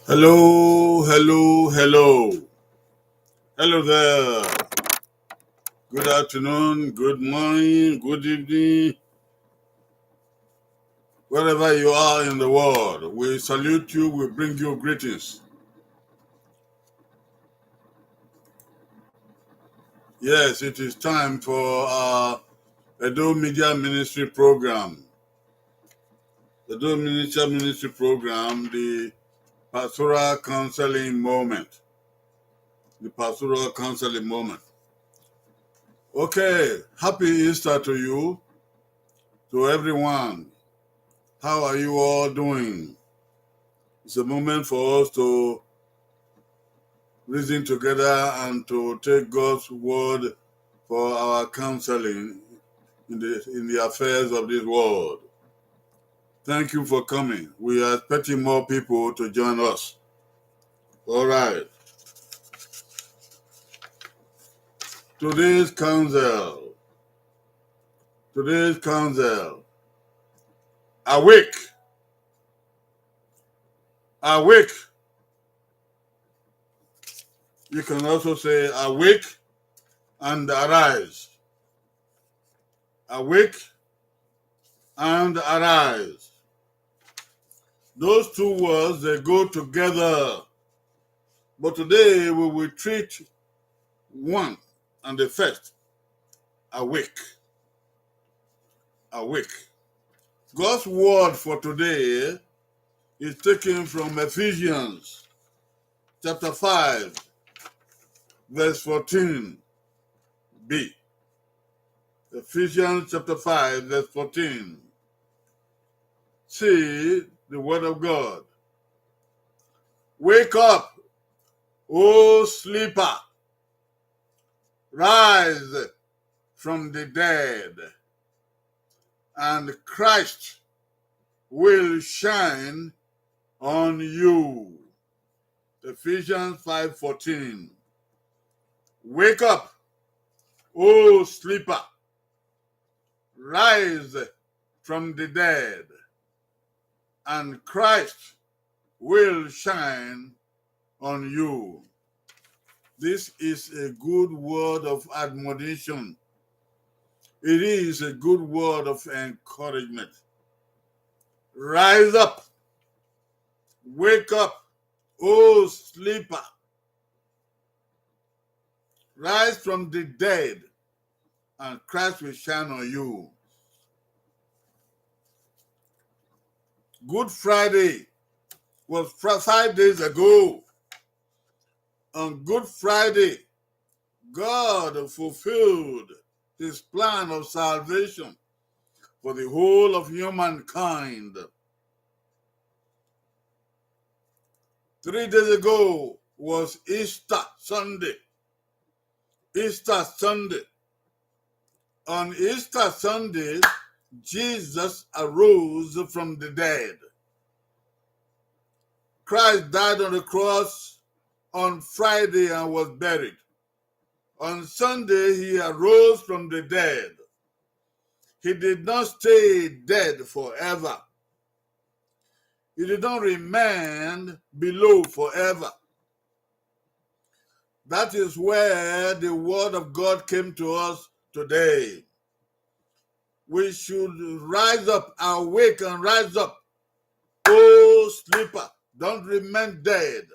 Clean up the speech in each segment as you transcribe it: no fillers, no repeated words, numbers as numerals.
Hello, hello, hello. Hello there. Good afternoon, good morning, good evening, wherever you are in the world. We salute you, we bring you greetings. Yes, it is time for our Edo Media Ministry program. The Edo Media Ministry program, the Pastoral Counseling Moment. The Pastoral Counseling Moment. Okay, happy Easter to you, to everyone. How are you all doing? It's a moment for us to reason together and to take God's word for our counseling in the affairs of this world. Thank you for coming. We are expecting more people to join us. All right. Today's counsel. Today's counsel. Awake. Awake. You can also say awake and arise. Awake and arise. Those two words, they go together. But today we will treat one and the first. Awake. Awake. God's word for today is taken from Ephesians chapter 5, verse 14b. Ephesians chapter 5, verse 14. See the word of God. Wake up, O sleeper. Rise from the dead, and Christ will shine on you. Ephesians 5:14. Wake up, O sleeper. Rise from the dead, and Christ will shine on you. This is a good word of admonition. It is a good word of encouragement. Rise up. Wake up, O sleeper. Rise from the dead, and Christ will shine on you. Good Friday was 5 days ago. On Good Friday, God fulfilled his plan of salvation for the whole of humankind. 3 days ago was Easter Sunday. Easter Sunday. On Easter Sunday, Jesus arose from the dead. Christ died on the cross on Friday and was buried. On Sunday, he arose from the dead. He did not stay dead forever. He did not remain below forever. That is where the word of God came to us today. We should rise up, awake and rise up. O sleeper, don't remain dead.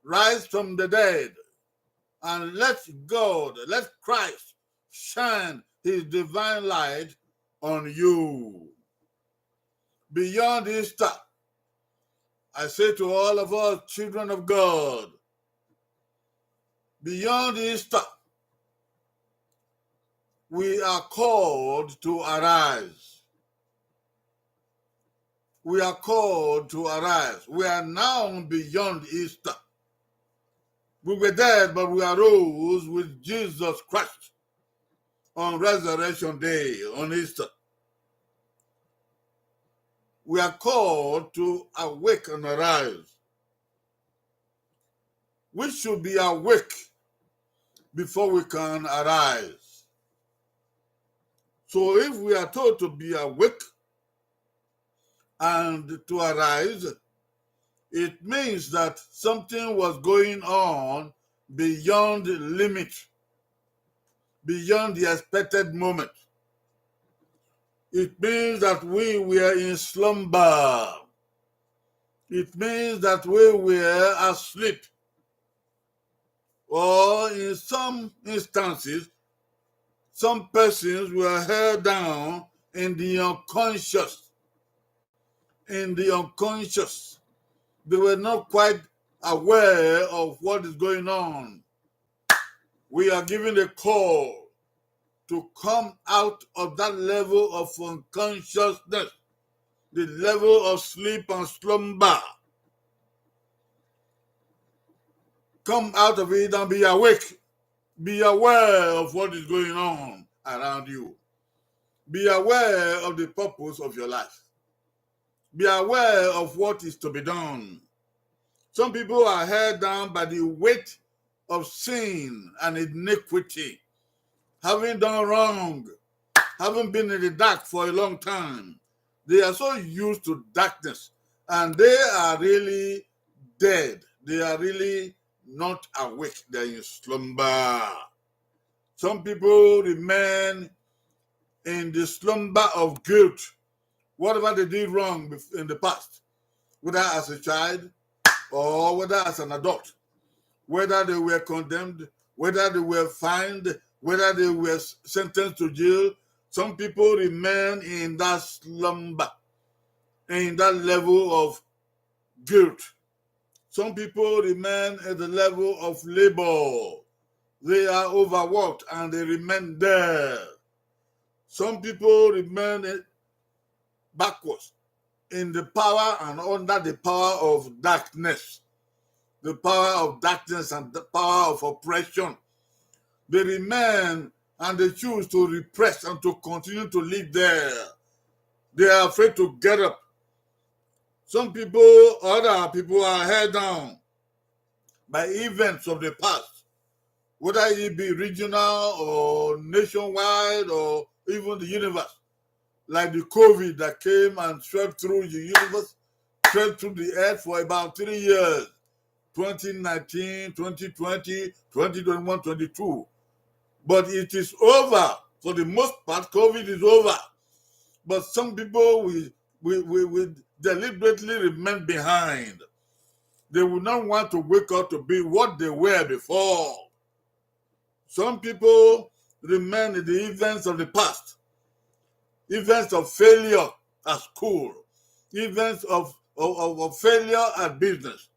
Rise from the dead and let God, let Christ shine his divine light on you. Beyond Easter, I say to all of us, children of God, beyond Easter, we are called to arise. We are called to arise. We are now beyond Easter. We were dead, but we arose with Jesus Christ on Resurrection Day, on Easter. We are called to awake and arise. We should be awake before we can arise. So if we are told to be awake and to arise, It means that something was going on beyond the limit, beyond the expected moment. It means that we were in slumber. It means that we were asleep. Or in some instances, some persons were held down in the unconscious. In the unconscious. They were not quite aware of what is going on. We are given a call to come out of that level of unconsciousness, the level of sleep and slumber. Come out of it and be awake. Be aware of what is going on around you. Be aware of the purpose of your life. Be aware of what is to be done. Some people are held down by the weight of sin and iniquity, having done wrong, having been in the dark for a long time. They are so used to darkness, and they are really dead. They are really not awake. They are in slumber. Some people remain in the slumber of guilt, whatever they did wrong in the past, whether as a child or whether as an adult, whether they were condemned, whether they were fined, whether they were sentenced to jail. Some people remain in that slumber, in that level of guilt. Some people remain at the level of labor. They are overworked and they remain there. Some people remain backwards in the power and under the power of darkness. The power of darkness and the power of oppression. They remain and they choose to repress and to continue to live there. They are afraid to get up. Some people, other people are held down by events of the past, whether it be regional or nationwide or even the universe, like the COVID that came and swept through the universe, swept through the earth for about 3 years, 2019, 2020, 2021, 22. But it is over. For the most part, COVID is over. But some people will deliberately remain behind. They will not want to wake up to be what they were before. Some people remain in the events of the past, events of failure at school, events of failure at business,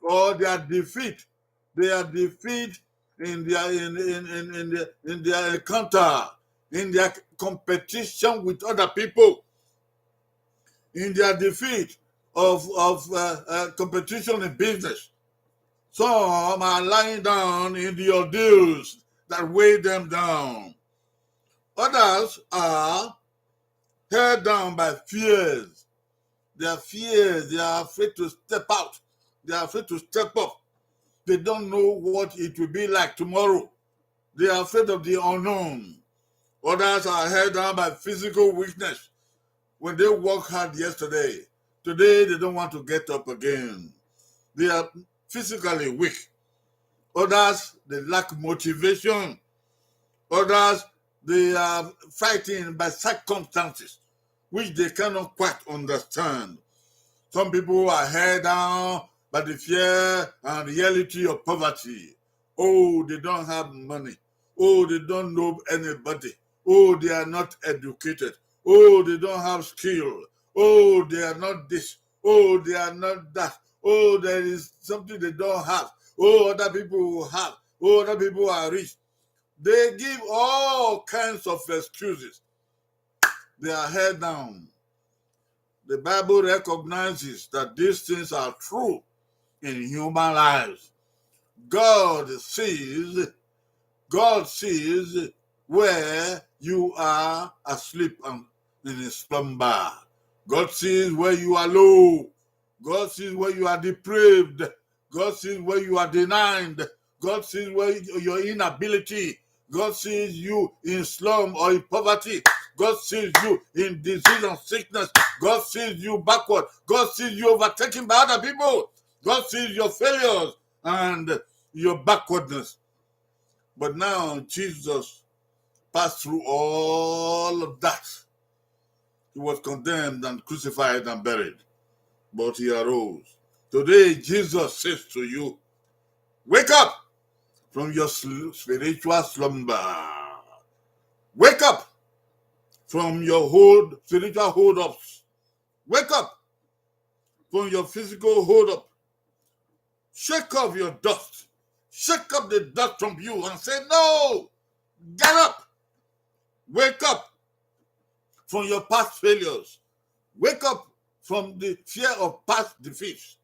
or their defeat. Their defeat in their encounter, in their competition with other people, in their defeat of competition in business. Some are lying down in the ordeals that weigh them down. Others are held down by fears. They are fears. They are afraid to step out. They are afraid to step up. They don't know what it will be like tomorrow. They are afraid of the unknown. Others are held down by physical weakness. When they worked hard yesterday, today they don't want to get up again. They are physically weak. Others, they lack motivation. Others, they are fighting by circumstances which they cannot quite understand. Some people are held down by the fear and reality of poverty. Oh, they don't have money. Oh, they don't know anybody. Oh, they are not educated. Oh, they don't have skill. Oh, they are not this. Oh, they are not that. Oh, there is something they don't have. Oh, other people have. Oh, other people are rich. They give all kinds of excuses. They are held down. The Bible recognizes that these things are true in human lives. God sees where you are asleep and in a slumber. God sees where you are low. God sees where you are depraved. God sees where you are denied. God sees where your inability. God sees you in slum or in poverty. God sees you in disease and sickness. God sees you backward. God sees you overtaken by other people. God sees your failures and your backwardness. But now Jesus passed through all of that. He was condemned and crucified and buried, but he arose. Today, Jesus says to you, wake up from your spiritual slumber. Wake up from your spiritual hold-ups. Wake up from your physical hold-up. Shake off your dust. Shake up the dust from you and say, no, get up. Wake up from your past failures. Wake up from the fear of past defeats.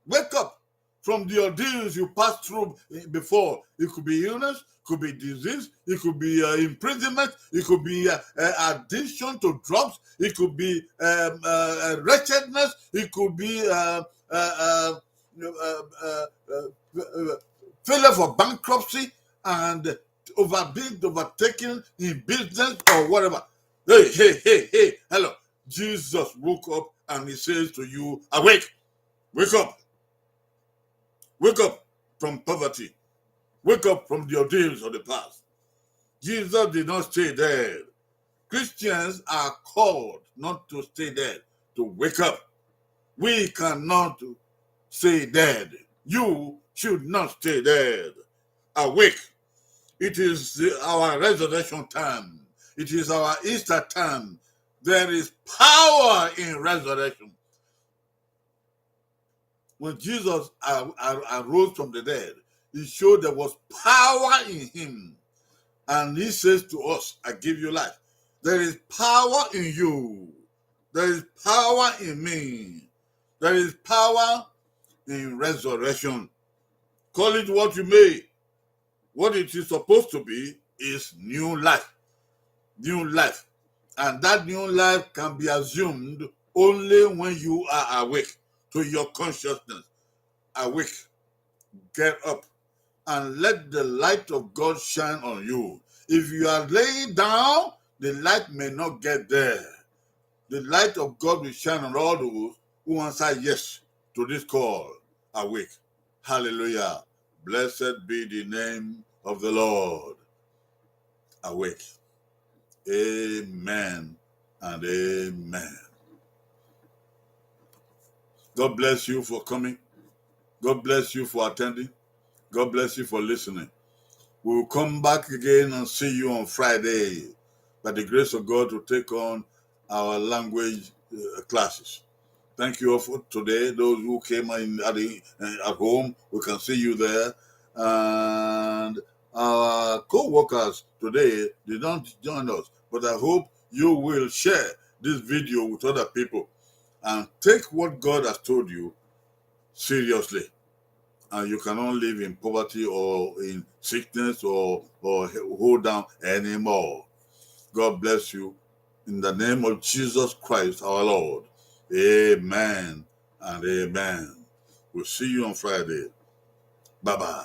Wake up from the ordeals you passed through before. It could be illness, could be disease, it could be imprisonment, it could be addiction to drugs, it could be wretchedness, it could be failure for bankruptcy and overtaken in business or whatever. Hey, hello. Jesus woke up and he says to you, awake, wake up. Wake up from poverty. Wake up from the ordeals of the past. Jesus did not stay dead. Christians are called not to stay dead, to wake up. We cannot stay dead. You should not stay dead. Awake. It is our resurrection time. It is our Easter time. There is power in resurrection. When Jesus arose from the dead, he showed there was power in him. And he says to us, I give you life. There is power in you. There is power in me. There is power in resurrection. Call it what you may. What it is supposed to be is new life. New life. And that new life can be assumed only when you are awake to your consciousness. Awake. Get up and let the light of God shine on you. If you are laying down, the light may not get there. The light of God will shine on all those who answer yes to this call. Awake. Hallelujah. Blessed be the name of the Lord. Awake. Amen and amen. God bless you for coming. God bless you for attending. God bless you for listening. We will come back again and see you on Friday by the grace of God to take on our language classes. Thank you all for today. Those who came in at home, we can see you there. And our co-workers today, they don't join us, but I hope you will share this video with other people and take what God has told you seriously. And you cannot live in poverty or in sickness or hold down anymore. God bless you. In the name of Jesus Christ, our Lord. Amen and amen. We'll see you on Friday. Bye-bye.